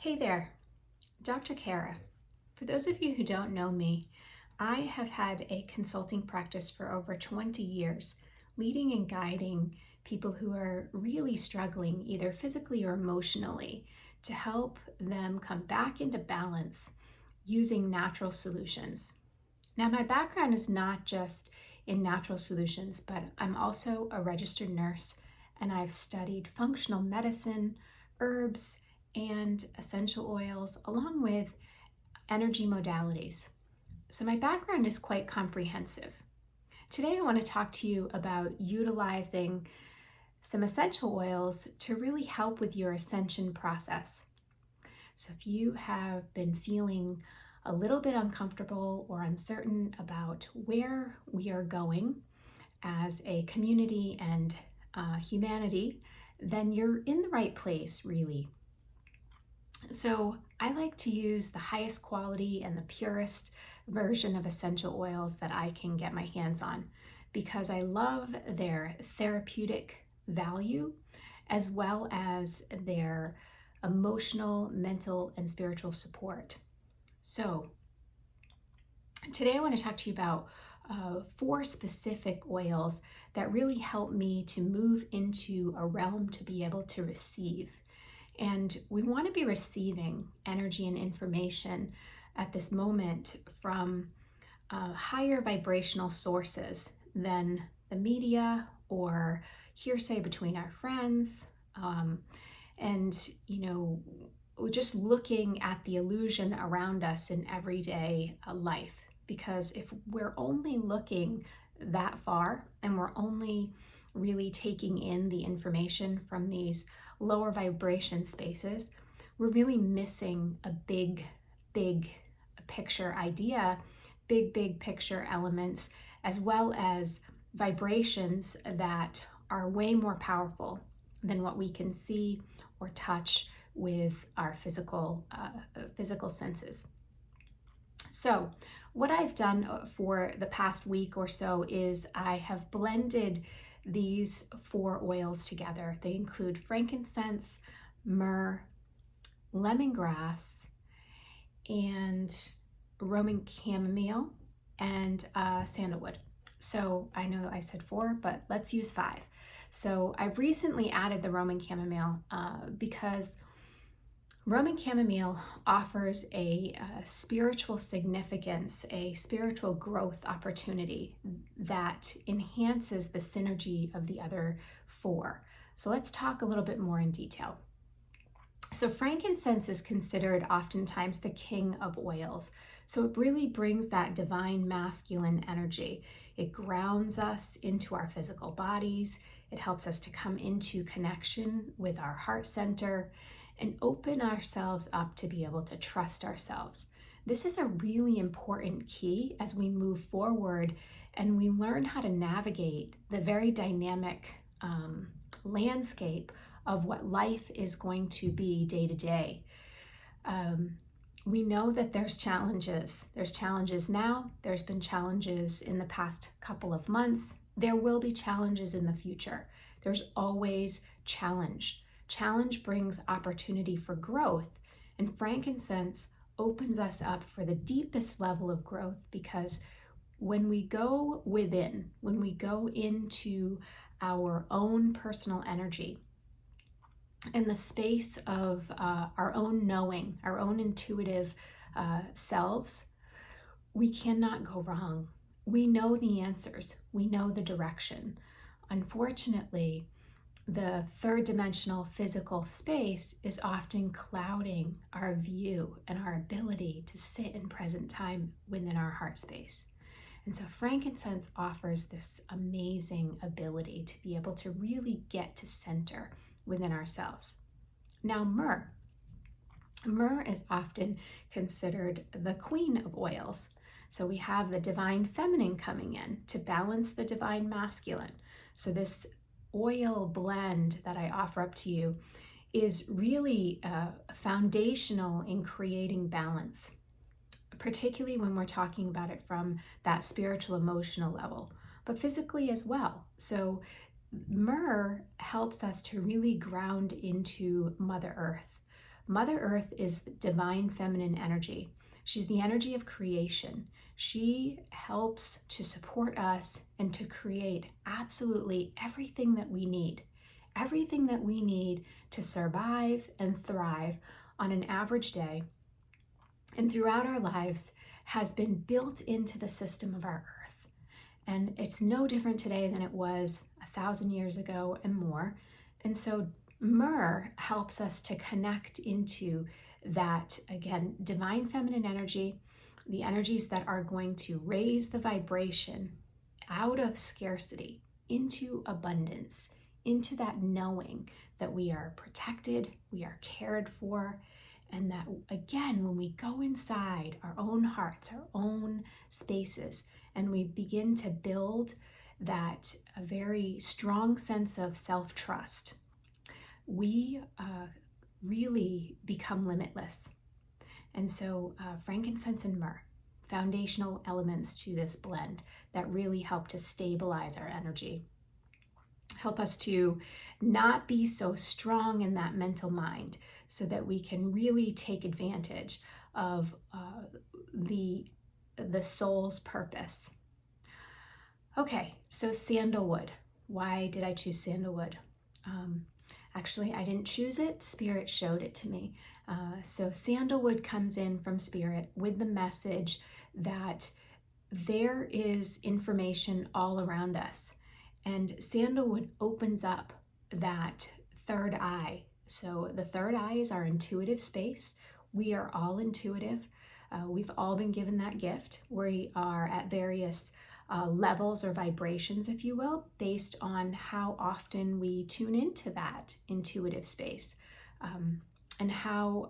Hey there, Dr. Kara. For those of you who don't know me, I have had a consulting practice for over 20 years, leading and guiding people who are really struggling, either physically or emotionally, to help them come back into balance using natural solutions. Now, my background is not just in natural solutions, but I'm also a registered nurse and I've studied functional medicine, herbs, and essential oils, along with energy modalities. So, my background is quite comprehensive. Today, I want to talk to you about utilizing some essential oils to really help with your ascension process. So, if you have been feeling a little bit uncomfortable or uncertain about where we are going as a community and humanity, then you're in the right place, really. So I like to use the highest quality and the purest version of essential oils that I can get my hands on because I love their therapeutic value as well as their emotional, mental, and spiritual support. So today I want to talk to you about 4 specific oils that really help me to move into a realm to be able to receive. And we want to be receiving energy and information at this moment from higher vibrational sources than the media or hearsay between our friends. And, just looking at the illusion around us in everyday life. Because if we're only looking that far and we're only really taking in the information from these lower vibration spaces, we're really missing a big picture idea, big picture elements, as well as vibrations that are way more powerful than what we can see or touch with our physical senses. So what I've done for the past week or so is I have blended these 4 oils together. They include frankincense, myrrh, lemongrass, and Roman chamomile, and sandalwood. So I know I said 4, but let's use 5. So I've recently added the Roman chamomile because Roman chamomile offers a spiritual significance, a spiritual growth opportunity that enhances the synergy of the other 4. So let's talk a little bit more in detail. So frankincense is considered oftentimes the king of oils. So it really brings that divine masculine energy. It grounds us into our physical bodies. It helps us to come into connection with our heart center and open ourselves up to be able to trust ourselves. This is a really important key as we move forward and we learn how to navigate the very dynamic landscape of what life is going to be day to day. We know that there's challenges. There's challenges now. There's been challenges in the past couple of months. There will be challenges in the future. There's always challenge. Challenge brings opportunity for growth, and frankincense opens us up for the deepest level of growth because when we go within, when we go into our own personal energy, in the space of our own knowing, our own intuitive selves, we cannot go wrong. We know the answers. We know the direction. Unfortunately, the 3rd dimensional physical space is often clouding our view and our ability to sit in present time within our heart space. And so frankincense offers this amazing ability to be able to really get to center within ourselves. Now, myrrh. Myrrh is often considered the queen of oils. So we have the divine feminine coming in to balance the divine masculine. So this oil blend that I offer up to you is really foundational in creating balance, particularly when we're talking about it from that spiritual emotional level, but physically as well. So myrrh helps us to really ground into Mother Earth, Mother Earth is divine feminine energy. She's the energy of creation. She helps to support us and to create absolutely everything that we need. Everything that we need to survive and thrive on an average day and throughout our lives has been built into the system of our earth. And it's no different today than it was 1,000 years ago and more. And so myrrh helps us to connect into that, again, divine feminine energy, the energies that are going to raise the vibration out of scarcity into abundance, into that knowing that we are protected, we are cared for, and that, again, when we go inside our own hearts, our own spaces, and we begin to build that a very strong sense of self-trust, we really become limitless. And so frankincense and myrrh, foundational elements to this blend that really help to stabilize our energy, help us to not be so strong in that mental mind so that we can really take advantage of the soul's purpose. Okay, so sandalwood. Why did I choose sandalwood? Actually, I didn't choose it. Spirit showed it to me. So sandalwood comes in from Spirit with the message that there is information all around us. And sandalwood opens up that third eye. So the third eye is our intuitive space. We are all intuitive. We've all been given that gift. We are at various levels or vibrations, if you will, based on how often we tune into that intuitive space, and how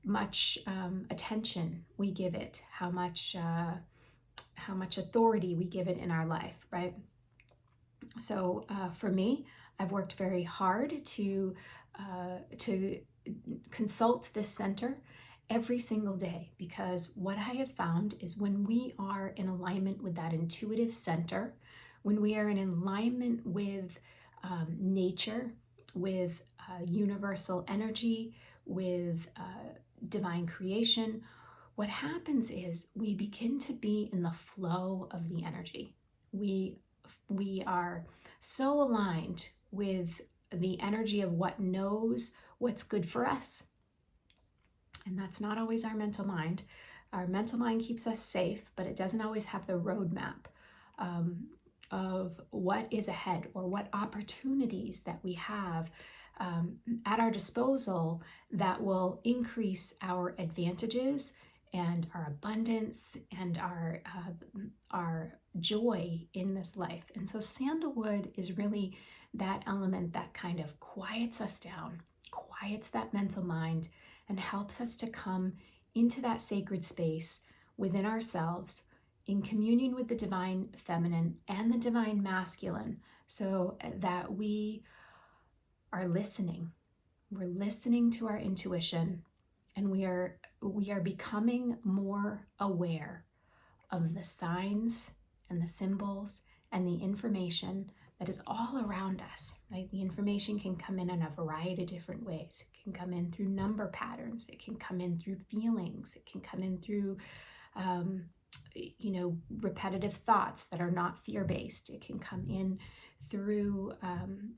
much attention we give it, how much authority we give it in our life, right? So for me, I've worked very hard to consult this center every single day, because what I have found is when we are in alignment with that intuitive center, when we are in alignment with nature, with universal energy, with divine creation, what happens is we begin to be in the flow of the energy. We are so aligned with the energy of what knows what's good for us. And that's not always our mental mind. Our mental mind keeps us safe, but it doesn't always have the roadmap of what is ahead or what opportunities that we have at our disposal that will increase our advantages and our abundance and our joy in this life. And so sandalwood is really that element that kind of quiets us down, quiets that mental mind, and helps us to come into that sacred space within ourselves in communion with the divine feminine and the divine masculine, so that we are listening. We're listening to our intuition, and we are becoming more aware of the signs and the symbols and the information that is all around us, right? The information can come in a variety of different ways. It can come in through number patterns. It can come in through feelings. It can come in through, repetitive thoughts that are not fear-based. It can come in through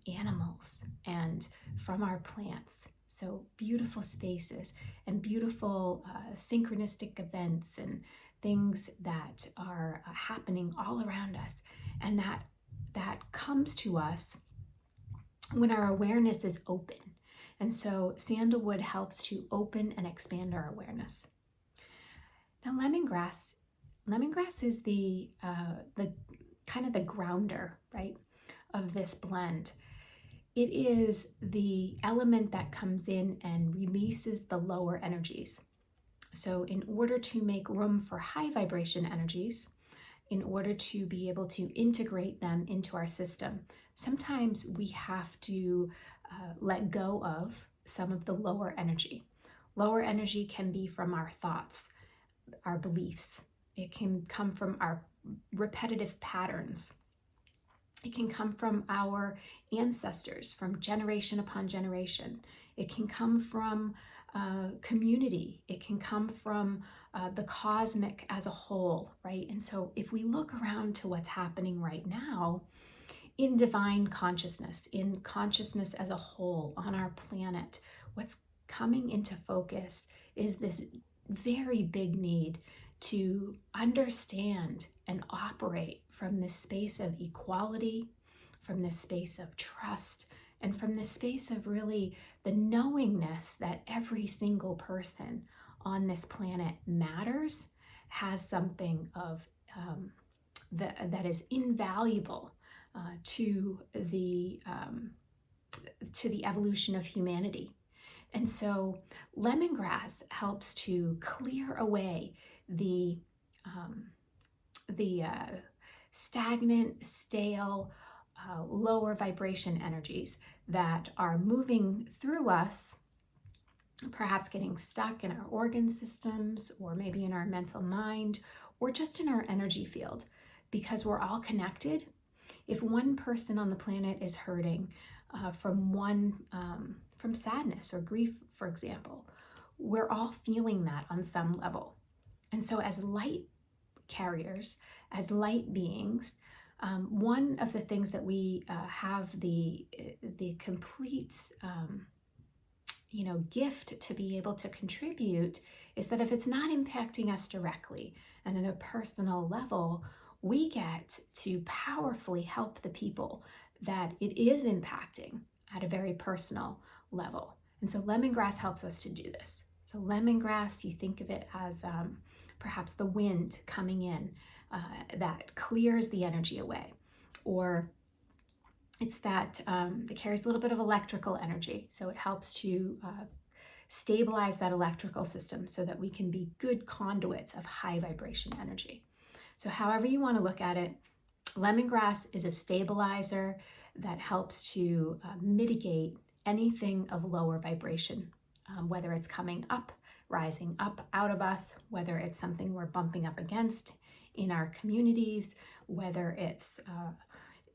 animals and from our plants. So beautiful spaces and beautiful synchronistic events and things that are happening all around us. And that comes to us when our awareness is open. And so sandalwood helps to open and expand our awareness. Now lemongrass is the kind of the grounder, right, of this blend. It is the element that comes in and releases the lower energies. So in order to make room for high vibration energies, in order to be able to integrate them into our system, sometimes we have to let go of some of the lower energy. Lower energy can be from our thoughts, our beliefs. It can come from our repetitive patterns. It can come from our ancestors, from generation upon generation. It can come from community. It can come from the cosmic as a whole, right? And so if we look around to what's happening right now in divine consciousness, in consciousness as a whole on our planet, what's coming into focus is this very big need to understand and operate from this space of equality, from this space of trust, and from this space of really the knowingness that every single person on this planet matters, has something of that is invaluable to the evolution of humanity. And so lemongrass helps to clear away the stagnant, stale, lower vibration energies that are moving through us, perhaps getting stuck in our organ systems, or maybe in our mental mind, or just in our energy field, because we're all connected. If one person on the planet is hurting from sadness or grief, for example, we're all feeling that on some level. And so as light carriers, as light beings, one of the things that we have the complete gift to be able to contribute is that if it's not impacting us directly and at a personal level, we get to powerfully help the people that it is impacting at a very personal level. And so lemongrass helps us to do this. So lemongrass, you think of it as perhaps the wind coming in that clears the energy away, or it's that it carries a little bit of electrical energy. So it helps to stabilize that electrical system so that we can be good conduits of high vibration energy. So however you want to look at it, lemongrass is a stabilizer that helps to mitigate anything of lower vibration, whether it's coming up, rising up out of us, whether it's something we're bumping up against in our communities, whether it's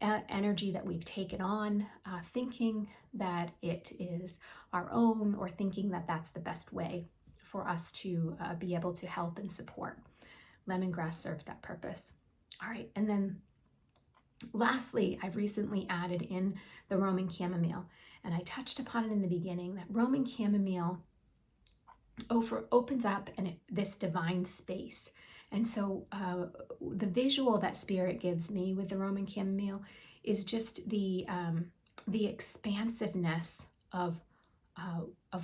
energy that we've taken on, thinking that it is our own, or thinking that that's the best way for us to be able to help and support. Lemongrass serves that purpose. All right, and then lastly, I've recently added in the Roman chamomile, and I touched upon it in the beginning, that Roman chamomile opens up this divine space. And so the visual that Spirit gives me with the Roman chamomile is just the expansiveness of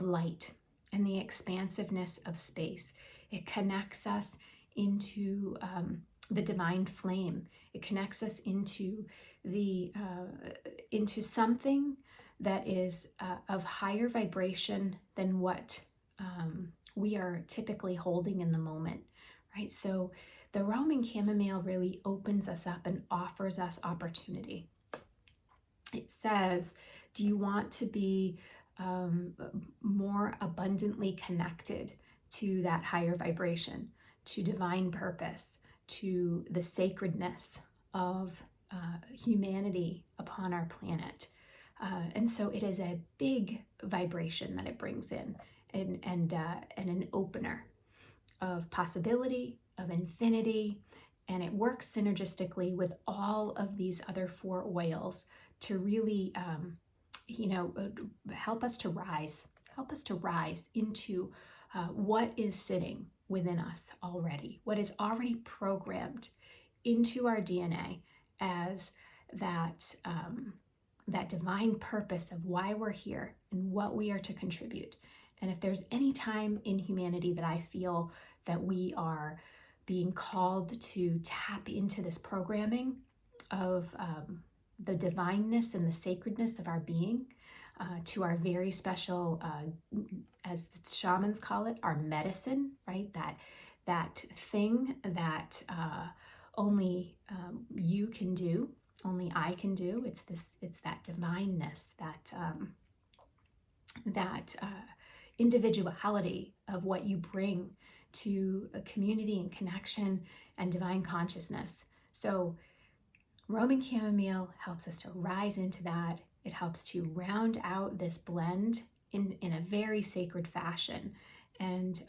light and the expansiveness of space. It connects us into the divine flame. It connects us into something that is of higher vibration than what we are typically holding in the moment, right? So the Roman chamomile really opens us up and offers us opportunity. It says, do you want to be more abundantly connected to that higher vibration, to divine purpose, to the sacredness of humanity upon our planet? And so it is a big vibration that it brings in, and an opener of possibility, of infinity, and it works synergistically with all of these other 4 oils to really, help us to rise into what is sitting within us already, what is already programmed into our DNA as that divine purpose of why we're here and what we are to contribute. And if there's any time in humanity that I feel that we are being called to tap into this programming of the divineness and the sacredness of our being, to our very special, as the shamans call it, our medicine, right? That thing that only you can do, only I can do. It's that divineness, that individuality of what you bring to a community and connection and divine consciousness. So Roman chamomile helps us to rise into that. It helps to round out this blend in a very sacred fashion, and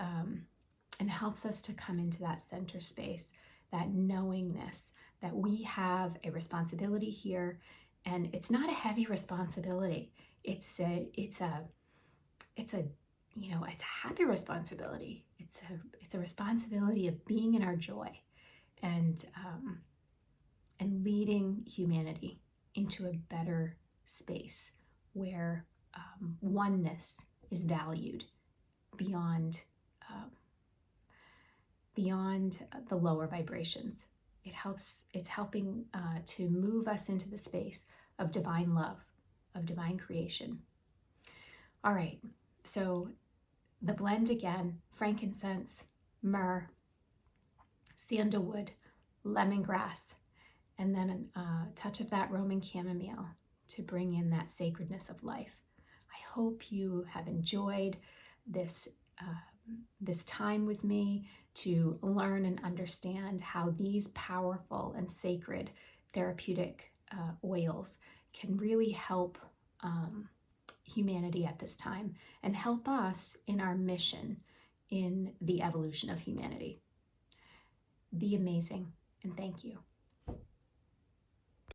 helps us to come into that center space, that knowingness that we have a responsibility here, and it's not a heavy responsibility. It's a it's a happy responsibility. It's a responsibility of being in our joy, and leading humanity into a better space where oneness is valued beyond um, the lower vibrations. It's helping to move us into the space of divine love, of divine creation. All right, so the blend again: frankincense, myrrh, sandalwood, lemongrass, and then a touch of that Roman chamomile to bring in that sacredness of life. I hope you have enjoyed this this time with me to learn and understand how these powerful and sacred therapeutic oils can really help humanity at this time and help us in our mission in the evolution of humanity. Be amazing, and thank you.